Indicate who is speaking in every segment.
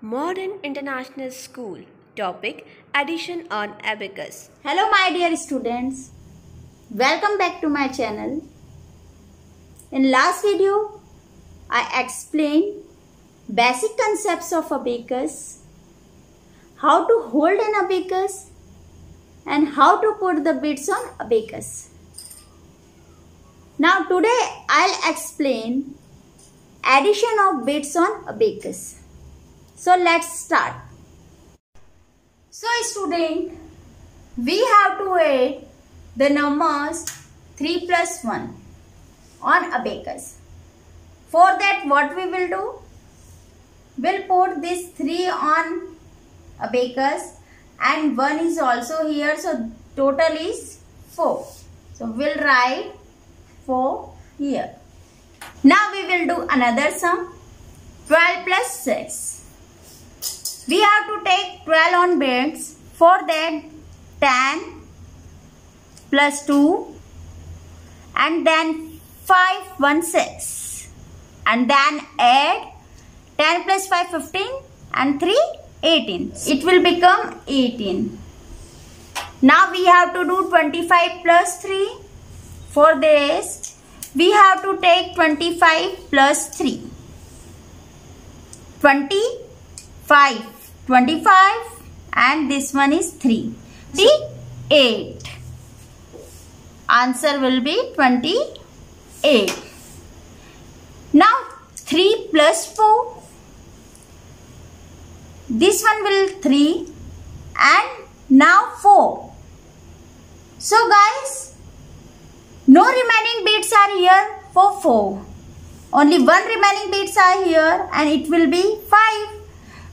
Speaker 1: Modern International School. Topic: Addition on Abacus.
Speaker 2: Hello my dear students. Welcome back to my channel. In last video, I explained basic concepts of abacus, how to hold an abacus and how to put the bits on abacus. Now today I'll explain addition of bits on abacus. So let's start. So student, we have to add the numbers 3 plus 1 on abacus. For that what we will do? We'll put this 3 on abacus and 1 is also here, so total is 4. So we'll write 4 here. Now we will do another sum. 12 plus 6. We have to take 12 on bits. For that 10 plus 2 and then 5 1 6 and then add 10 plus 5 15 and 3 18. It will become 18. Now we have to do 25 plus 3. For this we have to take 25 plus 3. 25 and this one is 3. 28. Answer will be 28. Now 3 plus 4. This one will 3 and now 4. So guys, no remaining bits are here for 4. Only one remaining bits are here and it will be 5.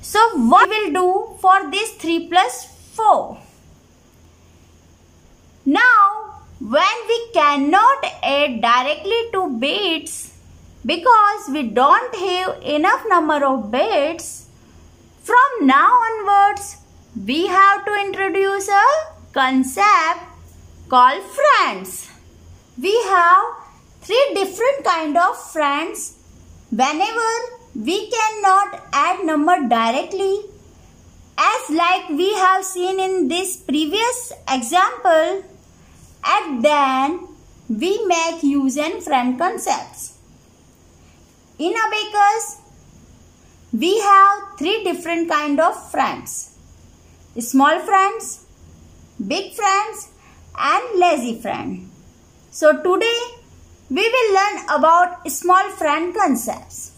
Speaker 2: So what we will do for this 3 plus 4? Now when we cannot add directly to bits because we don't have enough number of bits, from now onwards we have to introduce a concept called friends. We have 3 different kind of friends. Whenever we cannot add number directly, as like we have seen in this previous example, and then we make use and friend concepts. In abacus, we have 3 different kind of friends: small friends, big friends and lazy friend. So today we will learn about small friend concepts.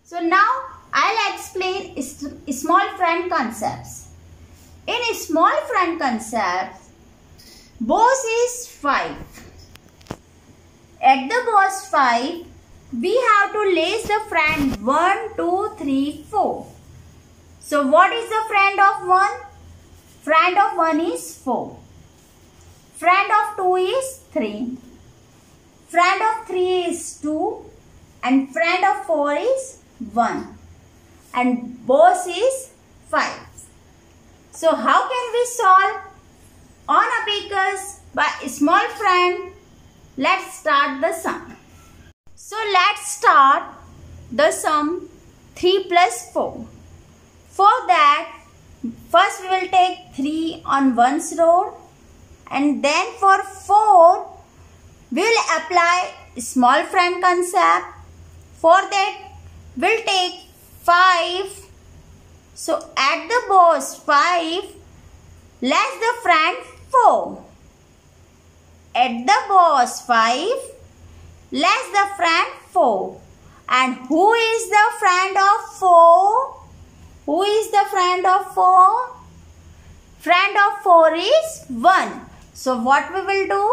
Speaker 2: So now I'll explain small friend concepts. In small friend concept, boss is 5. At the boss 5, we have to list the friend 1, 2, 3, 4. So what is the friend of 1? Friend of 1 is 4. Friend of 2 is 3. Friend of 3 is 2. And friend of 4 is 1. And boss is 5. So how can we solve on abacus by small friend? Let's start the sum. So let's start the sum 3 plus 4. For that, first we will take 3 on one's row, and then for 4 we will apply small friend concept. For that we'll take 5. So at the boss 5 less the friend 4. At the boss 5 less the friend 4. And who is the friend of 4? Who is the friend of 4? Friend of 4 is 1. So what we will do?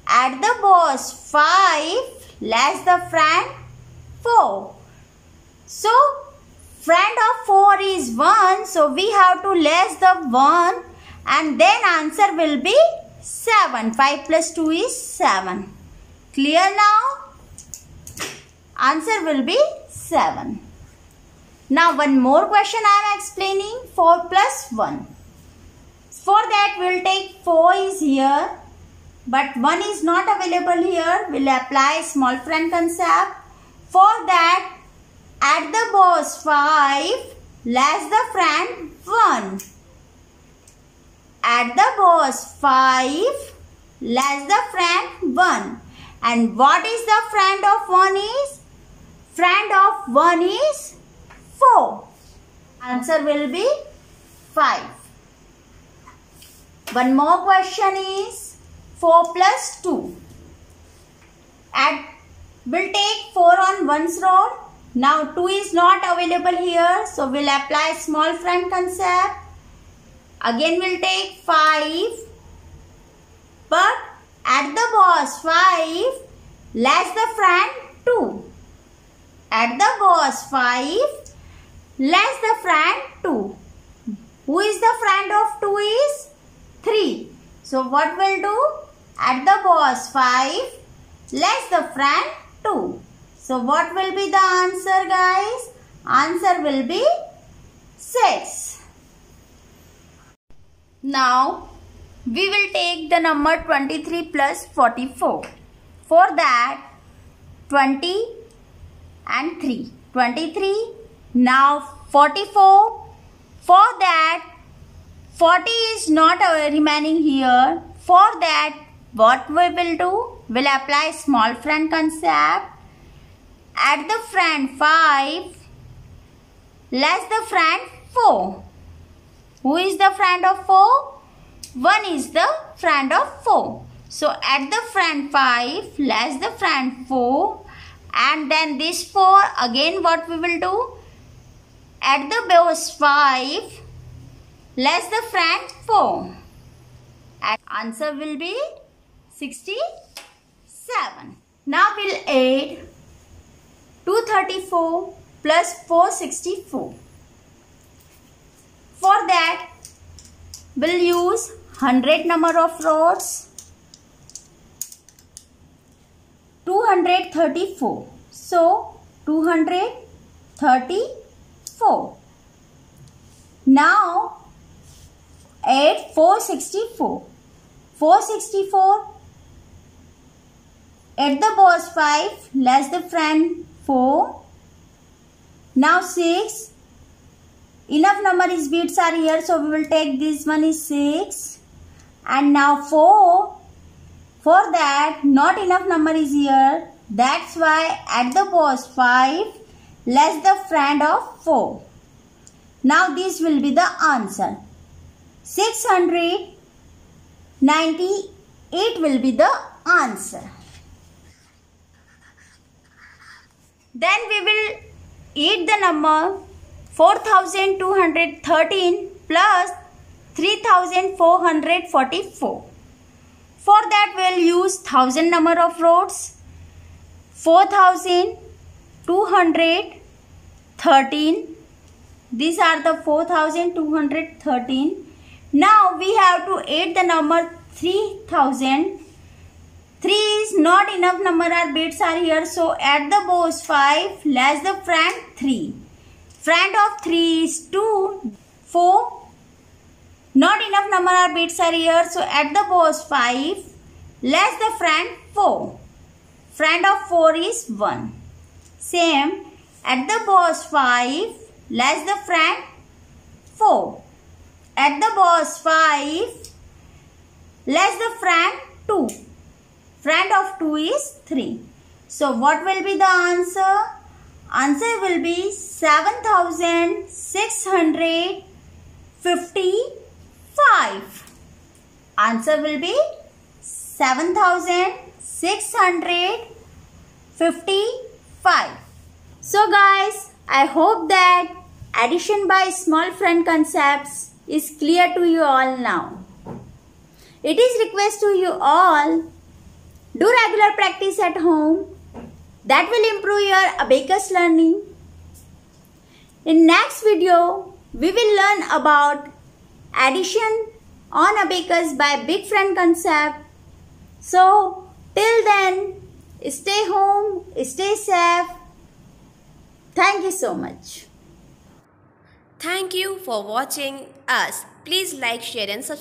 Speaker 2: At the boss 5 less the friend 4. So friend of 4 is 1. So we have to less the 1 and then answer will be 7. 5 plus 2 is 7. Clear now? Answer will be 7. Now one more question I am explaining. 4 plus 1. For that we will take 4 is here, but 1 is not available here. We will apply small friend concept. For that Add the boss 5 less the friend 1. Add the boss 5 less the friend 1. And what is the friend of 1 is? Friend of 1 is 4. Answer will be 5. One more question is 4 plus 2. We'll take 4 on one's road. Now 2 is not available here, so we'll apply small friend concept. Again we'll take 5, but add the boss 5 less the friend 2. Add the boss 5 less the friend 2. Who is the friend of 2 is 3. So what we'll do? Add the boss 5 less the friend 2. So what will be the answer, guys? Answer will be 6. Now we will take the number 23 plus 44. For that 20 and 3. 23. Now 44. For that 40 is not remaining here. For that what we will do? We'll apply small friend concept. Add the friend 5 less the friend 4. Who is the friend of 4? 1 is the friend of 4. So add the friend 5 less the friend 4. And then this 4, again what we will do? Add the boss 5 less the friend 4. And answer will be 67. Now we'll add 234 plus 464. For that, we'll use 100 number of rods. 234. So, 234. Now, add 464. 464. Add the boss 5 less the friend 4. Now 6. Enough number is bits are here, so we will take this one is 6. And now 4. For that not enough number is here. That's why add the boss 5 less the friend of 4. Now this will be the answer. 698 will be the answer. Then we will add the number 4213 plus 3444. For that we will use 1000 number of rods. 4213. These are the 4213. Now we have to add the number 3000. 3 is not enough number, our bits are here, so add the boss 5 less the friend 3. Friend of 3 is 2. 4. Not enough number, our bits are here, so add the boss 5 less the friend 4. Friend of 4 is 1. Same, add the boss 5 less the friend 4. Add the boss 5 less the friend 2. Friend of 2 is 3. So what will be the answer? Answer will be 7655. Answer will be 7655. So guys, I hope that addition by small friend concepts is clear to you all now. It is request to you all, do regular practice at home. That will improve your abacus learning. In next video, we will learn about addition on abacus by big friend concept. So, till then, stay home, stay safe. Thank you so much.
Speaker 1: Thank you for watching us. Please like, share and subscribe.